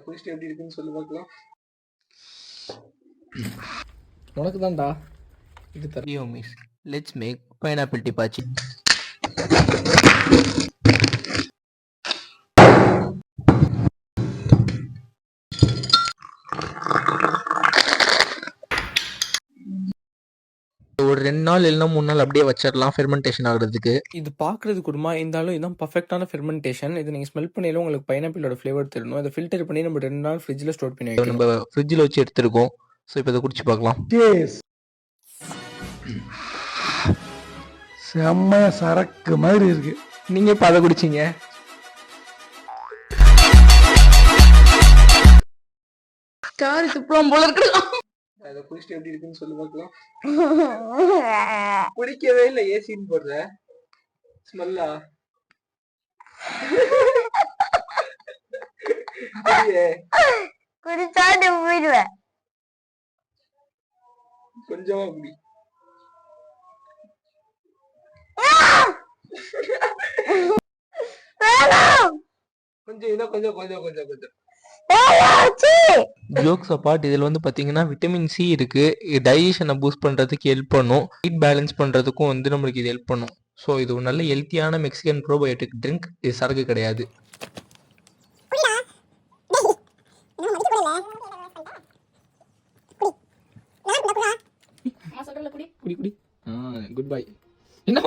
குடிச்சிட்டு எப்படி இருக்குன்னு சொல்லி பார்க்கலாம். உனக்கு தான்டா இது Yo miss, let's make pineapple tipachi. ஒரு 2 நாள் இல்லைன்னா 3 நாள் அப்படியே வச்சிடலாம் ஃபெர்மெண்டேஷன் ஆகுறதுக்கு. இது பார்க்குறது கூடமா இருந்தாலும் இதுதான் பர்ஃபெக்டான ஃபெர்மெண்டேஷன். இது நீங்கள் ஸ்மெல் பண்ணிலும் உங்களுக்கு பைனாப்பிளோட ஃப்ளேவர் தெரியணும். அதை ஃபில்டர் பண்ணி நம்ம 2 நாள் ஃப்ரிட்ஜில் ஸ்டோர் பண்ணி வைக்கணும். நம்ம ஃப்ரிட்ஜில் வச்சு எடுத்துருக்கோம். ஸோ இப்போ இதை குடிச்சு பார்க்கலாம். செம்ம சரக்கு மாதிரி இருக்கு. நீங்கள் இப்போ அதை குடிச்சிங்க. காரி துப்புலாம் போல இருக்கு. அதை குடிச்சிட்டு எப்படி இருக்குன்னு சொல்லி பார்க்கலாம். குடிக்கவே இல்லை, ஏசின்னு போடுற ஸ்மெல்லா. குடிச்சாட்டு போயிடுவேன். கொஞ்சமா குடி. கொஞ்சம் இன்னும் கொஞ்சம் கொஞ்சம் கொஞ்சம் கொஞ்சம் ஜோக்ஸ் அப்பார்ட், இதில் வந்து பார்த்தீங்கன்னா விட்டமின் சி இருக்கு. டைஜஷனை பூஸ்ட் பண்ணுறதுக்கு ஹெல்ப் பண்ணும். ஹீட் பேலன்ஸ் பண்ணுறதுக்கும் வந்து நம்மளுக்கு இது ஹெல்ப் பண்ணும். ஸோ இது ஒரு நல்ல ஹெல்த்தியான மெக்சிகன் ப்ரோபயோட்டிக் ட்ரிங்க். இது சரக்கு கிடையாது. குடி குடி. Good bye. என்ன